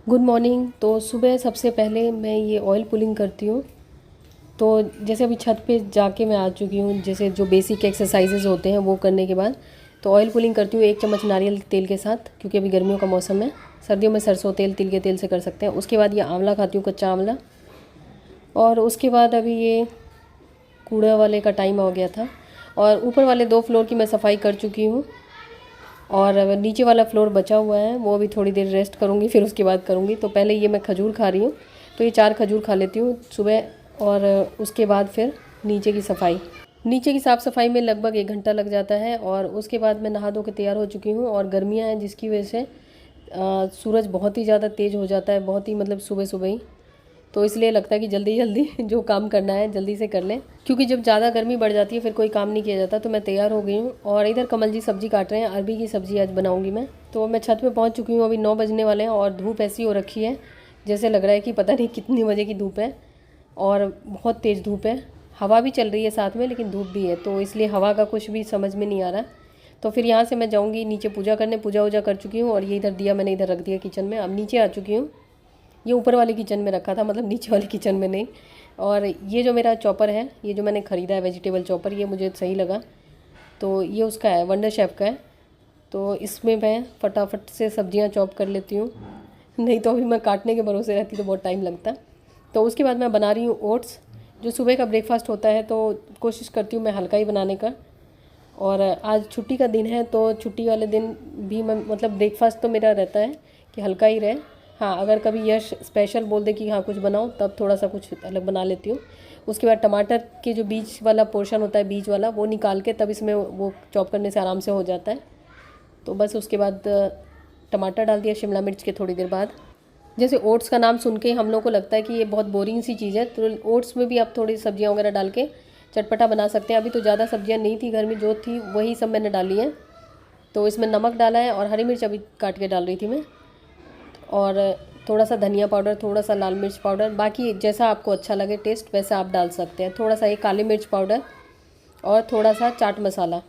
Good morning. तो सुबह सबसे पहले मैं ये ऑयल पुलिंग करती हूँ। तो जैसे अभी छत पे जाके मैं आ चुकी हूँ, जैसे जो बेसिक एक्सरसाइजेज होते हैं वो करने के बाद तो ऑयल पुलिंग करती हूँ 1 चम्मच नारियल तेल के साथ, क्योंकि अभी गर्मियों का मौसम है। सर्दियों में सरसों तेल, तिल के तेल से कर सकते हैं। उसके बाद ये आंवला खाती हूँ, कच्चा आंवला। और उसके बाद अभी ये कूड़ा वाले का टाइम हो गया था, और ऊपर वाले 2 फ्लोर की मैं सफाई कर चुकी हूँ। और नीचे वाला फ्लोर बचा हुआ है, वो भी थोड़ी देर रेस्ट करूँगी, फिर उसके बाद करूँगी। तो पहले ये मैं खजूर खा रही हूँ, तो ये 4 खजूर खा लेती हूँ सुबह। और उसके बाद फिर नीचे की साफ़ सफाई में लगभग 1 घंटा लग जाता है। और उसके बाद मैं नहा धो के तैयार हो चुकी हूँ। और गर्मियाँ हैं जिसकी वजह से सूरज बहुत ही ज़्यादा तेज़ हो जाता है, बहुत ही मतलब सुबह सुबह ही। तो इसलिए लगता है कि जल्दी जल्दी जो काम करना है जल्दी से कर लें, क्योंकि जब ज़्यादा गर्मी बढ़ जाती है फिर कोई काम नहीं किया जाता। तो मैं तैयार हो गई हूँ, और इधर कमल जी सब्ज़ी काट रहे हैं। अरबी की सब्ज़ी आज बनाऊँगी मैं। तो मैं छत पे पहुँच चुकी हूँ, अभी 9 बजने वाले हैं, और धूप ऐसी हो रखी है जैसे लग रहा है कि पता नहीं कितनी बजे की धूप है। और बहुत तेज़ धूप है, हवा भी चल रही है साथ में, लेकिन धूप भी है, तो इसलिए हवा का कुछ भी समझ में नहीं आ रहा। तो फिर यहाँ से मैं जाऊँगी नीचे पूजा करने। पूजा वूजा कर चुकी हूँ, और ये इधर दिया मैंने इधर रख दिया किचन में। अब नीचे आ चुकी हूँ। ये ऊपर वाले किचन में रखा था, मतलब नीचे वाले किचन में नहीं। और ये जो मेरा चॉपर है, ये जो मैंने ख़रीदा है वेजिटेबल चॉपर, ये मुझे सही लगा। तो ये उसका है, वंडर शेफ़ का है। तो इसमें मैं फटाफट से सब्जियां चॉप कर लेती हूँ, नहीं तो अभी मैं काटने के भरोसे रहती तो बहुत टाइम लगता। तो उसके बाद मैं बना रही हूँ ओट्स, जो सुबह का ब्रेकफास्ट होता है। तो कोशिश करती हूँ मैं हल्का ही बनाने का। और आज छुट्टी का दिन है, तो छुट्टी वाले दिन भी मैं मतलब ब्रेकफास्ट तो मेरा रहता है कि हल्का ही रहे। हाँ, अगर कभी यश स्पेशल बोल दे कि हाँ कुछ बनाओ, तब थोड़ा सा कुछ अलग बना लेती हूँ। उसके बाद टमाटर के जो बीच वाला पोर्शन होता है, बीज वाला, वो निकाल के तब इसमें वो चॉप करने से आराम से हो जाता है। तो बस उसके बाद टमाटर डाल दिया शिमला मिर्च के थोड़ी देर बाद। जैसे ओट्स का नाम सुन के हम लोग को लगता है कि ये बहुत बोरिंग सी चीज़ है, तो ओट्स में भी आप थोड़ी सब्जियां वगैरह डाल के चटपटा बना सकते हैं। अभी तो ज़्यादा सब्जियां नहीं थी घर में, जो थी वही सब मैंने डाली है। तो इसमें नमक डाला है, और हरी मिर्च अभी काट के डाल रही थी मैं। और थोड़ा सा धनिया पाउडर, थोड़ा सा लाल मिर्च पाउडर, बाकी जैसा आपको अच्छा लगे टेस्ट वैसा आप डाल सकते हैं। थोड़ा सा एक काली मिर्च पाउडर, और थोड़ा सा चाट मसाला।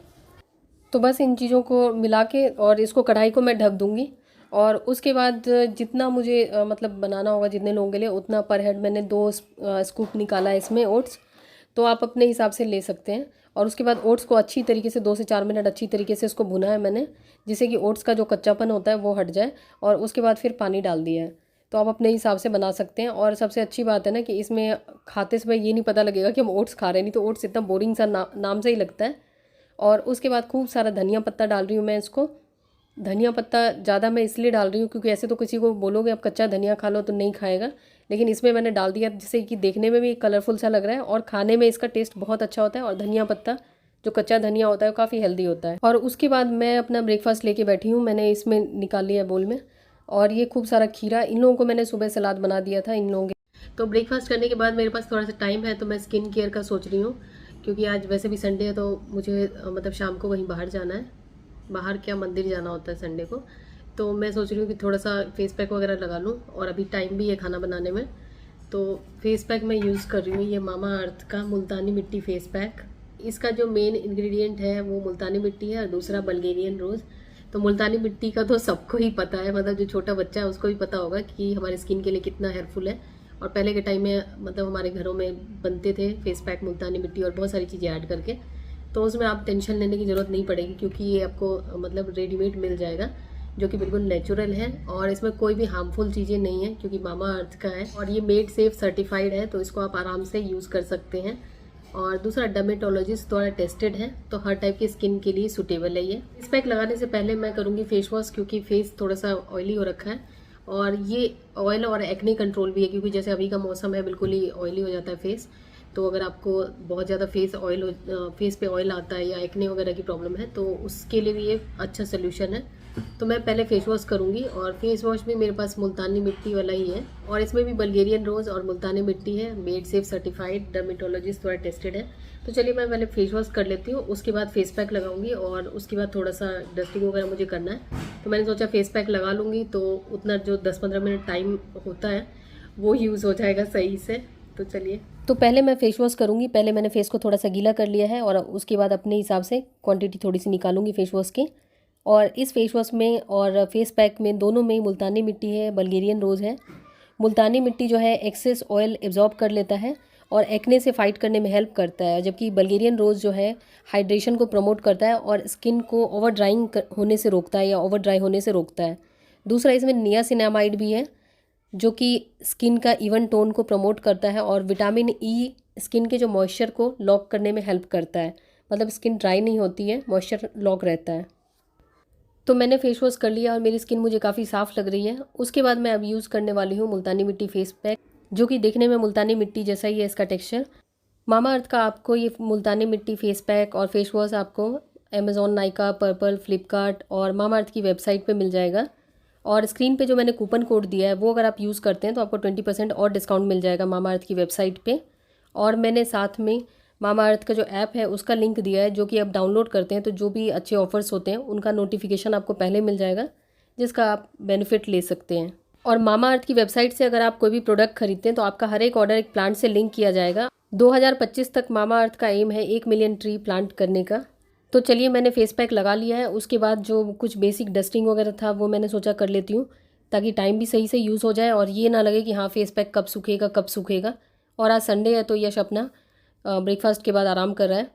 तो बस इन चीज़ों को मिला के और इसको कढ़ाई को मैं ढक दूँगी। और उसके बाद जितना मुझे मतलब बनाना होगा जितने लोगों के लिए, उतना पर हेड मैंने 2 स्कूप निकाला है इसमें ओट्स। तो आप अपने हिसाब से ले सकते हैं। और उसके बाद ओट्स को अच्छी तरीके से 2 से 4 मिनट अच्छी तरीके से इसको भुना है मैंने, जिससे कि ओट्स का जो कच्चापन होता है वो हट जाए। और उसके बाद फिर पानी डाल दिया है। तो आप अपने हिसाब से बना सकते हैं। और सबसे अच्छी बात है ना कि इसमें खाते समय ये नहीं पता लगेगा कि हम ओट्स खा रहे हैं, नहीं तो ओट्स इतना बोरिंग सा नाम से ही लगता है। और उसके बाद खूब सारा धनिया पत्ता डाल रही हूँ मैं इसको। धनिया पत्ता ज़्यादा मैं इसलिए डाल रही हूँ क्योंकि ऐसे तो किसी को बोलोगे आप कच्चा धनिया खा लो तो नहीं खाएगा, लेकिन इसमें मैंने डाल दिया जिससे कि देखने में भी कलरफुल सा लग रहा है, और खाने में इसका टेस्ट बहुत अच्छा होता है। और धनिया पत्ता जो कच्चा धनिया होता है वो काफ़ी हेल्दी होता है। और उसके बाद मैं अपना ब्रेकफास्ट लेके बैठी हूँ, मैंने इसमें निकाल लिया बोल में। और ये खूब सारा खीरा, इन लोगों को मैंने सुबह सलाद बना दिया था इन लोगों के। तो ब्रेकफास्ट करने के बाद मेरे पास थोड़ा सा टाइम है, तो मैं स्किन केयर का सोच रही हूँ, क्योंकि आज वैसे भी संडे है, तो मुझे मतलब शाम को कहीं बाहर जाना है। बाहर क्या, मंदिर जाना होता है संडे को। तो मैं सोच रही हूँ कि थोड़ा सा फेस पैक वगैरह लगा लूँ, और अभी टाइम भी है खाना बनाने में। तो फेस पैक मैं यूज़ कर रही हूँ ये मामा अर्थ का मुल्तानी मिट्टी फेस पैक। इसका जो मेन इंग्रेडिएंट है वो मुल्तानी मिट्टी है, और दूसरा बल्गेरियन रोज़। तो मुल्तानी मिट्टी का तो सबको ही पता है, मतलब जो छोटा बच्चा है उसको भी पता होगा कि हमारे स्किन के लिए कितना हेल्पफुल है। और पहले के टाइम में मतलब हमारे घरों में बनते थे फेस पैक मुल्तानी मिट्टी और बहुत सारी चीज़ें ऐड करके। तो उसमें आप टेंशन लेने की ज़रूरत नहीं पड़ेगी, क्योंकि ये आपको मतलब रेडीमेड मिल जाएगा, जो कि बिल्कुल नेचुरल है। और इसमें कोई भी हार्मफुल चीज़ें नहीं है, क्योंकि मामा अर्थ का है, और ये मेड सेफ सर्टिफाइड है, तो इसको आप आराम से यूज़ कर सकते हैं। और दूसरा, डर्मेटोलॉजिस्ट द्वारा टेस्टेड है, तो हर टाइप की स्किन के लिए सूटेबल है ये। इस पैक लगाने से पहले मैं करूँगी फेस वॉश, क्योंकि फेस थोड़ा सा ऑयली हो रखा है। और ये ऑयल और एक्ने कंट्रोल भी है, क्योंकि जैसे अभी का मौसम है बिल्कुल ही ऑयली हो जाता है फेस। तो अगर आपको बहुत ज़्यादा फेस पे ऑयल आता है या एक्ने वगैरह की प्रॉब्लम है, तो उसके लिए भी ये अच्छा सोल्यूशन है। तो मैं पहले फेस वॉश करूँगी, और फेस वॉश भी मेरे पास मुल्तानी मिट्टी वाला ही है, और इसमें भी बल्गेरियन रोज़ और मुल्तानी मिट्टी है, मेड सेफ सर्टिफाइड, डर्मेटोलॉजिस्ट द्वारा टेस्टेड है। तो चलिए मैं पहले फेस वॉश कर लेती हूँ, उसके बाद फेस पैक लगाऊंगी, और उसके बाद थोड़ा सा डस्टिंग वगैरह मुझे करना है। तो मैंने सोचा फेस पैक लगा लूँगी, तो उतना जो 10-15 मिनट टाइम होता है वो यूज़ हो जाएगा सही से। तो चलिए, तो पहले मैं फेस वॉश करूँगी। पहले मैंने फेस को थोड़ा सा गीला कर लिया है, और उसके बाद अपने हिसाब से क्वांटिटी थोड़ी सी निकालूंगी फेस वॉश की। और इस फेस वॉश में और फेस पैक में दोनों में मुल्तानी मिट्टी है, बल्गेरियन रोज़ है। मुल्तानी मिट्टी जो है एक्सेस ऑयल एब्जॉर्ब कर लेता है और एक्ने से फाइट करने में हेल्प करता है, जबकि बल्गेरियन रोज़ जो है हाइड्रेशन को प्रमोट करता है और स्किन को ओवर ड्राइंग होने से रोकता है या ओवर ड्राई होने से रोकता है। दूसरा, इसमें नियासिनामाइड भी है जो कि स्किन का इवन टोन को प्रमोट करता है और विटामिन ई स्किन के जो मॉइस्चर को लॉक करने में हेल्प करता है, मतलब स्किन ड्राई नहीं होती है, मॉइस्चर लॉक रहता है। तो मैंने फेस वॉश कर लिया और मेरी स्किन मुझे काफ़ी साफ़ लग रही है। उसके बाद मैं अब यूज़ करने वाली हूँ मुल्तानी मिट्टी फेस पैक, जो कि देखने में मुल्तानी मिट्टी जैसा ही है इसका टेक्सचर। मामा अर्थ का आपको ये मुल्तानी मिट्टी फेस पैक और फेस वॉश आपको अमेज़ॉन, नाइका, पर्पल, फ्लिपकार्ट और मामा अर्थ की वेबसाइट पे मिल जाएगा। और स्क्रीन पे जो मैंने कूपन कोड दिया है वो अगर आप यूज़ करते हैं तो आपको 20% और डिस्काउंट मिल जाएगा मामा अर्थ की वेबसाइट पे। और मैंने साथ में मामा अर्थ का जो ऐप है उसका लिंक दिया है, जो कि आप डाउनलोड करते हैं तो जो भी अच्छे ऑफर्स होते हैं उनका नोटिफिकेशन आपको पहले मिल जाएगा, जिसका आप बेनिफिट ले सकते हैं। और मामा अर्थ की वेबसाइट से अगर आप कोई भी प्रोडक्ट खरीदते हैं तो आपका हर एक ऑर्डर एक प्लांट से लिंक किया जाएगा। 2025 तक मामा अर्थ का एम है 1 मिलियन ट्री प्लांट करने का। तो चलिए, मैंने फेस पैक लगा लिया है। उसके बाद जो कुछ बेसिक डस्टिंग वगैरह था वो मैंने सोचा कर लेती हूँ, ताकि टाइम भी सही से यूज़ हो जाए और ये ना लगे कि हाँ फेस पैक कब सूखेगा कब सूखेगा। और आज संडे है तो यश अपना ब्रेकफास्ट के बाद आराम कर रहा है।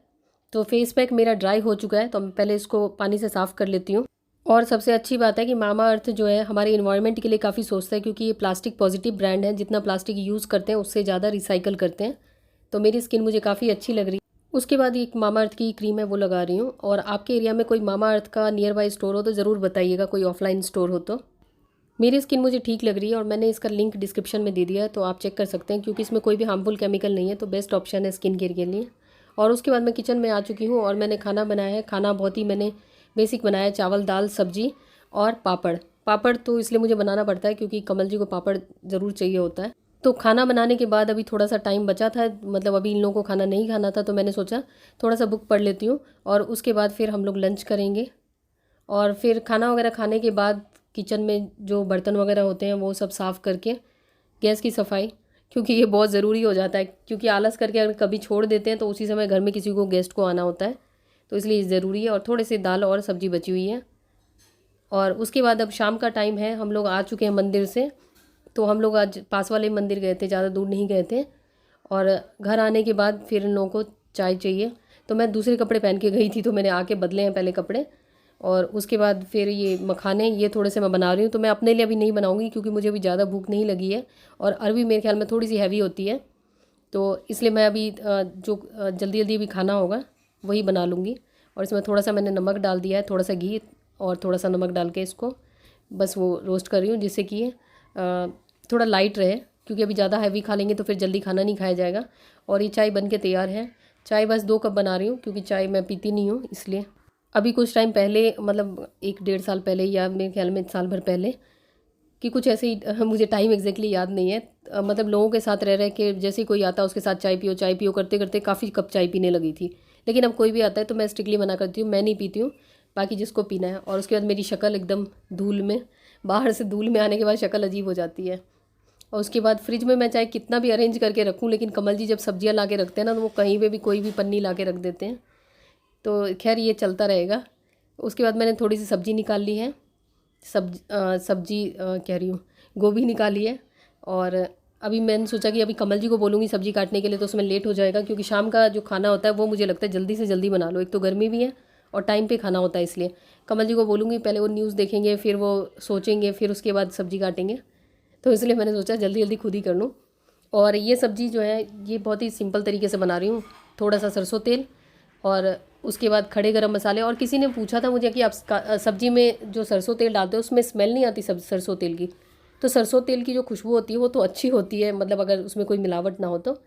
तो फेस पैक मेरा ड्राई हो चुका है, तो मैं पहले इसको पानी से साफ़ कर लेती हूँ। और सबसे अच्छी बात है कि मामा अर्थ जो है हमारे इन्वायरमेंट के लिए काफ़ी सोचता है, क्योंकि ये प्लास्टिक पॉजिटिव ब्रांड है। जितना प्लास्टिक यूज़ करते हैं उससे ज़्यादा रिसाइकल करते हैं। तो मेरी स्किन मुझे काफ़ी अच्छी लग रही है। उसके बाद एक मामा अर्थ की क्रीम है वो लगा रही हूँ। और आपके एरिया में कोई मामा अर्थ का नियर बाई स्टोर हो तो ज़रूर बताइएगा, कोई ऑफलाइन स्टोर हो तो। मेरी स्किन मुझे ठीक लग रही है और मैंने इसका लिंक डिस्क्रिप्शन में दे दिया है, तो आप चेक कर सकते हैं, क्योंकि इसमें कोई भी हार्मफुल केमिकल नहीं है, तो बेस्ट ऑप्शन है स्किन केयर के लिए। और उसके बाद मैं किचन में आ चुकी हूँ और मैंने खाना बनाया है। खाना बहुत ही मैंने बेसिक बनाया है, चावल, दाल, सब्जी और पापड़। पापड़ तो इसलिए मुझे बनाना पड़ता है क्योंकि कमल जी को पापड़ ज़रूर चाहिए होता है। तो खाना बनाने के बाद अभी थोड़ा सा टाइम बचा था, मतलब अभी इन लोगों को खाना नहीं खाना था, तो मैंने सोचा थोड़ा सा बुक पढ़ लेती हूँ और उसके बाद फिर हम लोग लंच करेंगे। और फिर खाना वगैरह खाने के बाद किचन में जो बर्तन वगैरह होते हैं वो सब साफ़ करके गैस की सफाई, क्योंकि ये बहुत ज़रूरी हो जाता है, क्योंकि आलस करके अगर कभी छोड़ देते हैं तो उसी समय घर में किसी को गेस्ट को आना होता है, तो इसलिए ज़रूरी है। और थोड़े से दाल और सब्ज़ी बची हुई है। और उसके बाद अब शाम का टाइम है, हम लोग आ चुके हैं मंदिर से। तो हम लोग आज पास वाले मंदिर गए थे, ज़्यादा दूर नहीं गए थे। और घर आने के बाद फिर इन लोगों को चाय चाहिए, तो मैं दूसरे कपड़े पहन के गई थी, तो मैंने आके बदले हैं पहले कपड़े। और उसके बाद फिर ये मखाने, ये थोड़े से मैं बना रही हूँ। तो मैं अपने लिए अभी नहीं बनाऊँगी क्योंकि मुझे अभी ज़्यादा भूख नहीं लगी है, और अरबी मेरे ख्याल में थोड़ी सी हैवी होती है, तो इसलिए मैं अभी जो जल्दी जल्दी अभी खाना होगा वही बना लूँगी। और इसमें थोड़ा सा मैंने नमक डाल दिया है, थोड़ा सा घी और थोड़ा सा नमक डाल के इसको बस वो रोस्ट कर रही हूँ, जिससे कि थोड़ा लाइट रहे, क्योंकि अभी ज़्यादा हैवी खा लेंगे तो फिर जल्दी खाना नहीं खाया जाएगा। और ये चाय बन के तैयार है। चाय बस 2 कप बना रही हूँ क्योंकि चाय मैं पीती नहीं हूँ, इसलिए। अभी कुछ टाइम पहले, मतलब 1 डेढ़ साल पहले या मेरे ख्याल में साल भर पहले कि कुछ ऐसे ही मुझे टाइम एग्जैक्टली याद नहीं है, मतलब लोगों के साथ रह रहे के जैसे ही कोई आता उसके साथ चाय पियो करते करते काफ़ी कप चाय पीने लगी थी। लेकिन अब कोई भी आता है तो मैं स्ट्रिक्टली मना करती हूँ, मैं नहीं पीती हूँ, बाकी जिसको पीना है। और उसके बाद मेरी शक्ल एकदम धूल में, बाहर से धूल में आने के बाद शक्ल अजीब हो जाती है। और उसके बाद फ्रिज में मैं चाहे कितना भी अरेंज करके रखूँ, लेकिन कमल जी जब सब्जियाँ ला के रखते हैं ना, तो वो कहीं पे भी कोई भी पन्नी ला के रख देते हैं। तो खैर ये चलता रहेगा। उसके बाद मैंने थोड़ी सी सब्ज़ी निकाल ली है, सब्जी कह रही हूँ, गोभी निकाली है। और अभी मैंने सोचा कि अभी कमल जी को बोलूँगी सब्जी काटने के लिए, तो उसमें लेट हो जाएगा, क्योंकि शाम का जो खाना होता है वो मुझे लगता है जल्दी से जल्दी बना लो। एक तो गर्मी भी है और टाइम पे खाना होता है, इसलिए कमल जी को बोलूँगी, पहले वो न्यूज़ देखेंगे, फिर वो सोचेंगे, फिर उसके बाद सब्जी काटेंगे। तो इसलिए मैंने सोचा जल्दी जल्दी खुद ही कर लूँ। और ये सब्ज़ी जो है ये बहुत ही सिंपल तरीके से बना रही हूँ। थोड़ा सा सरसों तेल और उसके बाद खड़े गरम मसाले। और किसी ने पूछा था मुझे कि आप सब्ज़ी में जो सरसों तेल डालते हो उसमें स्मेल नहीं आती सरसों तेल की? तो सरसों तेल की जो खुशबू होती है वो तो अच्छी होती है, मतलब अगर उसमें कोई मिलावट ना हो तो।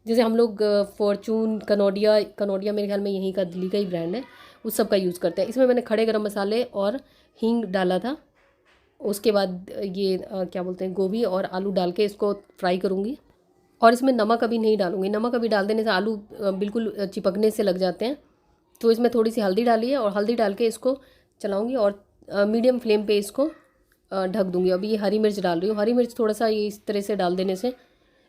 जैसे हम लोग फॉर्चून, कनौडिया मेरे ख्याल में यहीं का, दिल्ली का ही ब्रांड है, उस सब का यूज़ करते हैं। इसमें मैंने खड़े गरम मसाले और हींग डाला था। उसके बाद ये क्या बोलते हैं, गोभी और आलू डाल के इसको फ्राई करूँगी। और इसमें नमक अभी नहीं डालूँगी, नमक अभी डाल देने से आलू बिल्कुल चिपकने से लग जाते हैं। तो इसमें थोड़ी सी हल्दी डाली है और हल्दी डाल के इसको चलाऊँगी और मीडियम फ्लेम पे इसको ढक दूँगी। अभी ये हरी मिर्च डाल रही हूँ। हरी मिर्च थोड़ा सा ये इस तरह से डाल देने से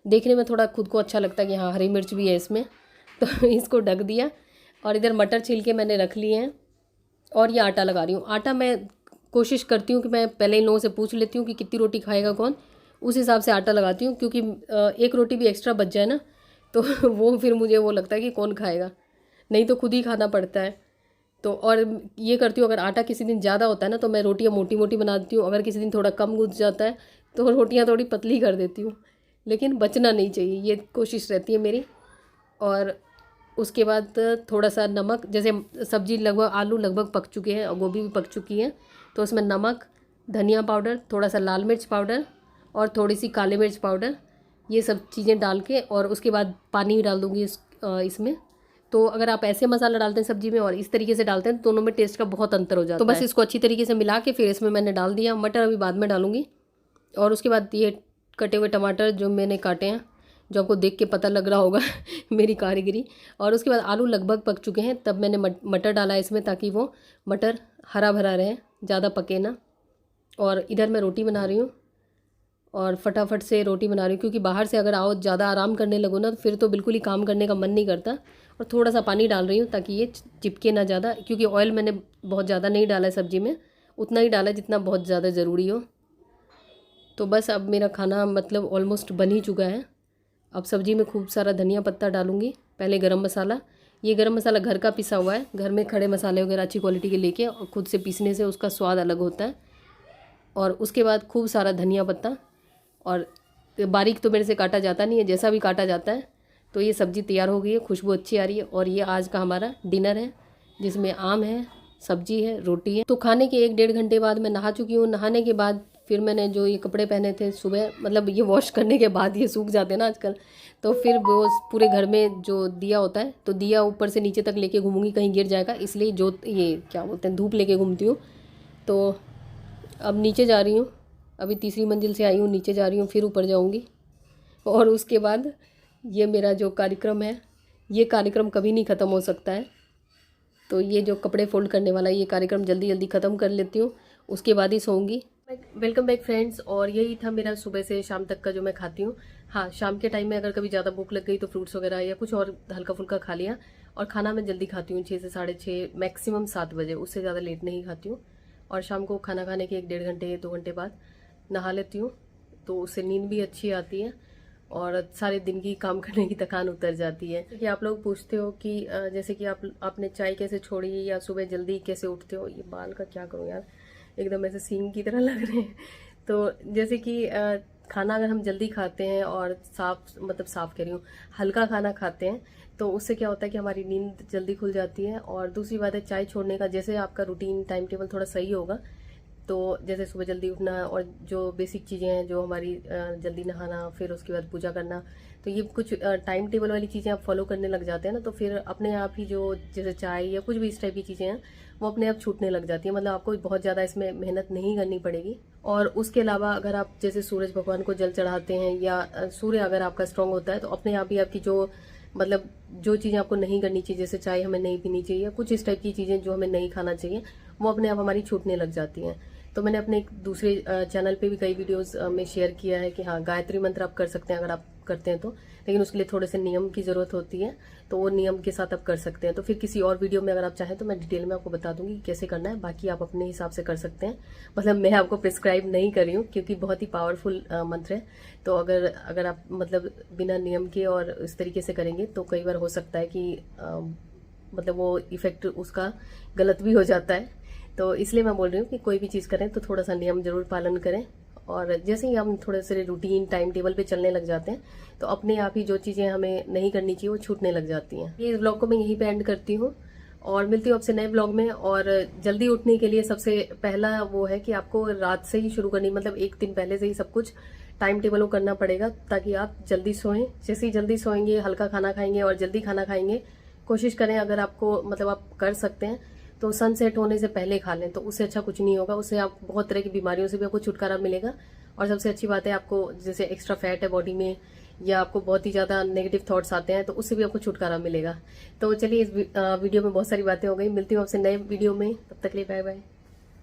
देखने में थोड़ा खुद को अच्छा लगता है कि हाँ हरी मिर्च भी है इसमें। तो इसको ढक दिया। और इधर मटर छील के मैंने रख लिए हैं, और ये आटा लगा रही हूँ। आटा मैं कोशिश करती हूँ कि मैं पहले इन लोगों से पूछ लेती हूँ कि कितनी रोटी खाएगा कौन, उस हिसाब से आटा लगाती हूँ, क्योंकि एक रोटी भी एक्स्ट्रा बच जाए ना तो वो फिर मुझे वो लगता है कि कौन खाएगा, नहीं तो खुद ही खाना पड़ता है। तो और ये करती हूँ, अगर आटा किसी दिन ज़्यादा होता है ना तो मैं रोटियाँ मोटी मोटी बना देती हूँ, अगर किसी दिन थोड़ा कम गुज जाता है तो रोटियाँ थोड़ी पतली कर देती हूँ, लेकिन बचना नहीं चाहिए, ये कोशिश रहती है मेरी। और उसके बाद थोड़ा सा नमक, जैसे सब्जी लगभग आलू लगभग पक चुके हैं और गोभी भी पक चुकी है, तो उसमें नमक, धनिया पाउडर, थोड़ा सा लाल मिर्च पाउडर और थोड़ी सी काली मिर्च पाउडर, ये सब चीज़ें डाल के, और उसके बाद पानी भी डाल दूँगी इसमें। तो अगर आप ऐसे मसाला डालते हैं सब्जी में और इस तरीके से डालते हैं तो दोनों में टेस्ट का बहुत अंतर हो जाता है। तो बस इसको अच्छी तरीके से मिला के फिर इसमें मैंने डाल दिया। मटर अभी बाद में डालूंगी। और उसके बाद ये कटे हुए टमाटर जो मैंने काटे हैं, जो आपको देख के पता लग रहा होगा मेरी कारीगरी। और उसके बाद आलू लगभग पक चुके हैं, तब मैंने मटर डाला इसमें, ताकि वो मटर हरा भरा रहे, ज़्यादा पके ना। और इधर मैं रोटी बना रही हूँ और फटाफट से रोटी बना रही हूँ, क्योंकि बाहर से अगर आओ ज़्यादा आराम करने लगो ना तो फिर तो बिल्कुल ही काम करने का मन नहीं करता। और थोड़ा सा पानी डाल रही हूँ ताकि ये चिपके ना ज़्यादा, क्योंकि ऑयल मैंने बहुत ज़्यादा नहीं डाला है सब्ज़ी में, उतना ही डाला जितना बहुत ज़्यादा ज़रूरी हो। तो बस अब मेरा खाना मतलब ऑलमोस्ट बन ही चुका है। अब सब्ज़ी में खूब सारा धनिया पत्ता डालूँगी, पहले गरम मसाला। ये गरम मसाला घर का पिसा हुआ है, घर में खड़े मसाले वगैरह अच्छी क्वालिटी के लेके, और खुद से पीसने से उसका स्वाद अलग होता है। और उसके बाद खूब सारा धनिया पत्ता, और बारीक तो मेरे से काटा जाता नहीं है, जैसा भी काटा जाता है। तो ये सब्ज़ी तैयार हो गई है, खुशबू अच्छी आ रही है। और ये आज का हमारा डिनर है, जिसमें आम है, सब्जी है, रोटी है। तो खाने के 1-1.5 घंटे बाद मैं नहा चुकी हूँ। नहाने के बाद फिर मैंने जो ये कपड़े पहने थे सुबह, मतलब ये वॉश करने के बाद ये सूख जाते हैं ना आजकल, तो फिर वो पूरे घर में जो दिया होता है, तो दिया ऊपर से नीचे तक लेके घूमूंगी, कहीं गिर जाएगा, इसलिए जो ये क्या बोलते हैं धूप लेके घूमती हूँ। तो अब नीचे जा रही हूँ, अभी तीसरी मंजिल से आई हूँ, नीचे जा रही हूँ, फिर ऊपर जाऊँगी। और उसके बाद ये मेरा जो कार्यक्रम है, ये कार्यक्रम कभी नहीं ख़त्म हो सकता है। तो ये जो कपड़े फोल्ड करने वाला है, ये कार्यक्रम जल्दी जल्दी ख़त्म कर लेती हूँ, उसके बाद ही सोऊंगी। Welcome back friends. और यही था मेरा सुबह से शाम तक का जो मैं खाती हूँ। हाँ, शाम के टाइम में अगर कभी ज़्यादा भूख लग गई तो फ्रूट्स वगैरह या कुछ और हल्का फुल्का खा लिया। और खाना मैं जल्दी खाती हूँ, 6 से 6:30, मैक्सिमम 7 बजे, उससे ज़्यादा लेट नहीं खाती हूँ। और शाम को खाना खाने के 1-1.5 घंटे 2 घंटे बाद नहा लेती हूँ, तो उससे नींद भी अच्छी आती है और सारे दिन की काम करने की थकान उतर जाती है। कि आप लोग पूछते हो कि जैसे कि आपने चाय कैसे छोड़ी या सुबह जल्दी कैसे उठते हो। ये बाल का क्या करूँ यार, एकदम ऐसे सींग की तरह लग रहे हैं। तो जैसे कि खाना अगर हम जल्दी खाते हैं और साफ कह रही हूँ, हल्का खाना खाते हैं, तो उससे क्या होता है कि हमारी नींद जल्दी खुल जाती है। और दूसरी बात है, चाय छोड़ने का जैसे आपका रूटीन टाइम टेबल थोड़ा सही होगा, तो जैसे सुबह जल्दी उठना और जो बेसिक चीज़ें हैं जो हमारी, जल्दी नहाना, फिर उसके बाद पूजा करना, तो ये कुछ टाइम टेबल वाली चीज़ें आप फॉलो करने लग जाते हैं ना, तो फिर अपने आप ही जो जैसे चाय या कुछ भी इस टाइप की चीज़ें हैं वो अपने आप छूटने लग जाती है। मतलब आपको बहुत ज़्यादा इसमें मेहनत नहीं करनी पड़ेगी। और उसके अलावा अगर आप जैसे सूरज भगवान को जल चढ़ाते हैं या सूर्य अगर आपका स्ट्रांग होता है, तो अपने आप ही आपकी जो चीज़ें आपको नहीं करनी चाहिए, जैसे चाय हमें नहीं पीनी चाहिए या कुछ इस टाइप की चीज़ें जो हमें नहीं खाना चाहिए, वो अपने आप हमारी छूटने लग जाती हैं। तो मैंने अपने एक दूसरे चैनल पे भी कई वीडियोस में शेयर किया है कि हाँ, गायत्री मंत्र आप कर सकते हैं अगर आप करते हैं तो, लेकिन उसके लिए थोड़े से नियम की ज़रूरत होती है, तो वो नियम के साथ आप कर सकते हैं। तो फिर किसी और वीडियो में अगर आप चाहें तो मैं डिटेल में आपको बता दूंगी कैसे करना है, बाकी आप अपने हिसाब से कर सकते हैं। मतलब मैं आपको प्रिस्क्राइब नहीं कर रही हूँ, क्योंकि बहुत ही पावरफुल मंत्र है। तो अगर आप बिना नियम के और इस तरीके से करेंगे तो कई बार हो सकता है कि वो इफेक्ट उसका गलत भी हो जाता है। तो इसलिए मैं बोल रही हूँ कि कोई भी चीज़ करें तो थोड़ा सा नियम जरूर पालन करें। और जैसे ही हम थोड़े से रूटीन टाइम टेबल पे चलने लग जाते हैं, तो अपने आप ही जो चीज़ें हमें नहीं करनी चाहिए वो छूटने लग जाती हैं। ये ब्लॉग को मैं यहीं पे एंड करती हूँ और मिलती हूँ आपसे नए ब्लॉग में। और जल्दी उठने के लिए सबसे पहला वो है कि आपको रात से ही शुरू करनी, मतलब एक दिन पहले से ही सब कुछ टाइम टेबल को करना पड़ेगा, ताकि आप जल्दी सोएं। जैसे ही जल्दी सोएंगे, हल्का खाना खाएंगे और जल्दी खाना खाएंगे, कोशिश करें अगर आपको आप कर सकते हैं तो सनसेट होने से पहले खा लें, तो उससे अच्छा कुछ नहीं होगा। उससे आप बहुत तरह की बीमारियों से भी आपको छुटकारा मिलेगा। और सबसे अच्छी बात है, आपको जैसे एक्स्ट्रा फैट है बॉडी में या आपको बहुत ही ज़्यादा नेगेटिव थॉट्स आते हैं, तो उससे भी आपको छुटकारा मिलेगा। तो चलिए, इस वीडियो में बहुत सारी बातें हो गई। मिलती हूँ आपसे नए वीडियो में, तब तक के लिए बाय बाय।